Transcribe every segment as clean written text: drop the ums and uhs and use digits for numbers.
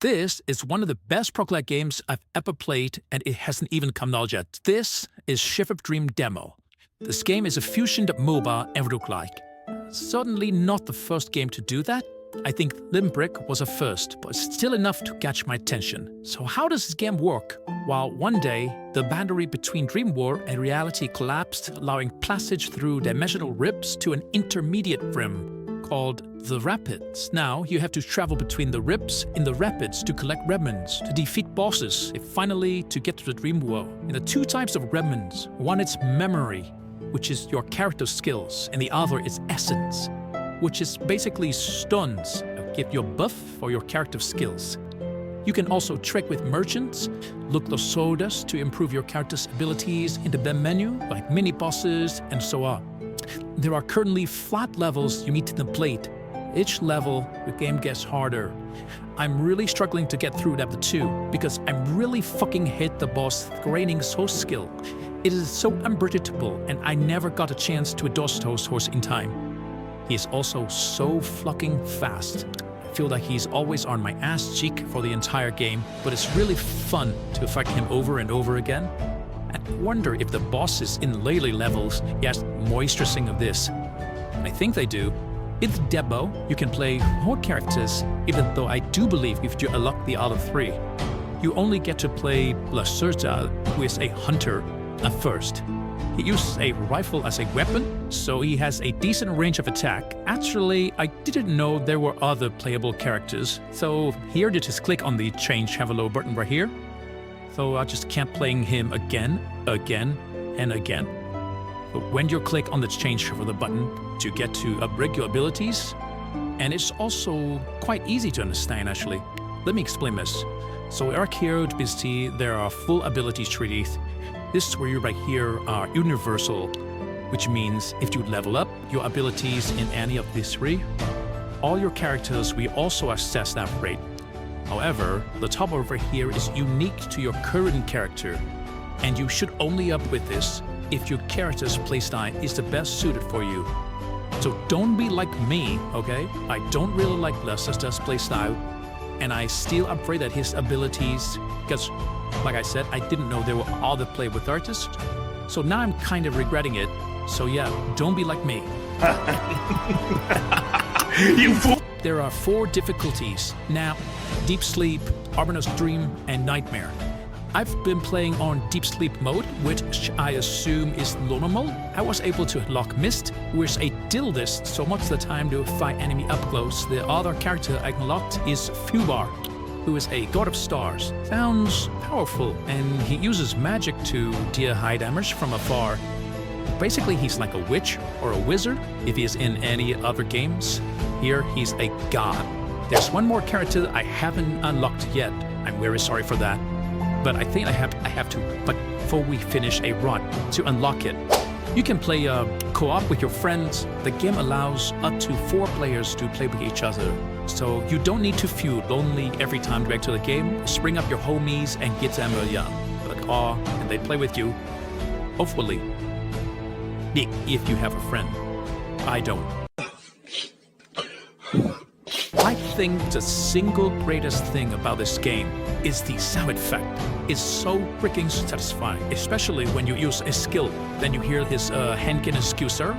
This is one of the best roguelike games I've ever played, and it hasn't even come out yet. This is Shiver Dream Demo. This game is a fusion of MOBA and roguelike. Certainly not the first game to do that. I think Limbrick was a first, but still enough to catch my attention. So how does this game work? Well, one day, the boundary between dream world and reality collapsed, allowing passage through dimensional ribs to an intermediate rim called the Rapids. Now, you have to travel between the ribs in the rapids to collect remnants, to defeat bosses, and finally to get to the dream world. And the two types of remnants, one is memory, which is your character skills, and the other is essence, which is basically stuns that give you a buff for your character skills. You can also trick with merchants, look the sodas to improve your character's abilities in the menu, like mini-bosses and so on. There are currently flat levels you need to complete. Each level, the game gets harder. I'm really struggling to get through level 2 because I'm really fucking hate the boss grading so skill. It is so unpredictable and I never got a chance to adjust those horse in time. He is also so fucking fast. I feel like he's always on my ass cheek for the entire game, but it's really fun to fight him over and over again. I wonder if the bosses in later levels get more stressing of this. I think they do. In the demo, you can play more characters, even though I do believe if you unlock the other 3. You only get to play Lacerta, who is a hunter, at first. He uses a rifle as a weapon, so he has a decent range of attack. Actually, I didn't know there were other playable characters, so here you just click on the change hello button right here. So I just kept playing him again, and again. But when you click on the change hello button to get to upgrade your abilities, and it's also quite easy to understand actually. Let me explain this. So right here, to see there are full ability trees. This is where you right here are universal, which means if you level up your abilities in any of these 3, all your characters will also access that rate. However, the top over here is unique to your current character, and you should only upgrade this if your character's playstyle is the best suited for you. So don't be like me, okay? I don't really like Lester's playstyle, and I still upgraded his abilities because, like I said, I didn't know there were other playable artists. So now I'm kind of regretting it. So yeah, don't be like me. You fool! There are 4 difficulties: Nap, Deep Sleep, Ominous Dream, and Nightmare. I've been playing on Deep Sleep mode, which I assume is normal. I was able to unlock Mist, which is a dillist so much of the time to fight enemy up close. The other character I unlocked is Fubar, who is a god of stars. Sounds powerful, and he uses magic to deal high damage from afar. Basically, he's like a witch or a wizard if he is in any other games. Here, he's a god. There's one more character I haven't unlocked yet. I'm very sorry for that. But I think I have to, but before we finish a run, to unlock it. You can play co-op with your friends. The game allows up to 4 players to play with each other. So you don't need to feel lonely every time you get to the game. Just bring up your homies and get them and they play with you. Hopefully. If you have a friend. I don't. I think the single greatest thing about this game is the sound effect. It's so freaking satisfying, especially when you use a skill. Then you hear his Henkin excuser.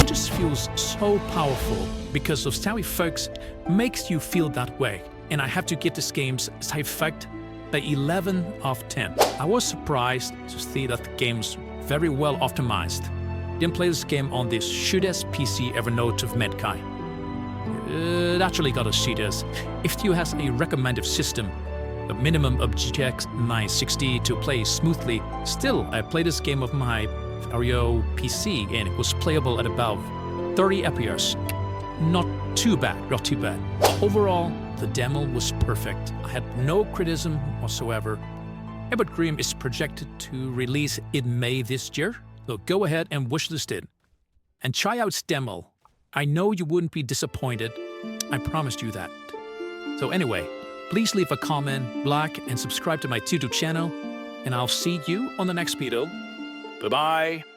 It just feels so powerful because the sound effects makes you feel that way. And I have to give this game's sound effect an 11 out of 10. I was surprised to see that the game's very well optimized. Didn't play this game on the shittiest PC ever known to mankind. It actually got a shittiest. If you has a recommended system, a minimum of GTX 960 to play smoothly, still I played this game of my Ario PC and it was playable at about 30 FPS. Not too bad. Overall, the demo was perfect. I had no criticism whatsoever. Shiver Dream is projected to release in May this year. So go ahead and wishlist it. And try out its demo. I know you wouldn't be disappointed. I promised you that. So anyway, please leave a comment, like, and subscribe to my YouTube channel. And I'll see you on the next video. Bye-bye.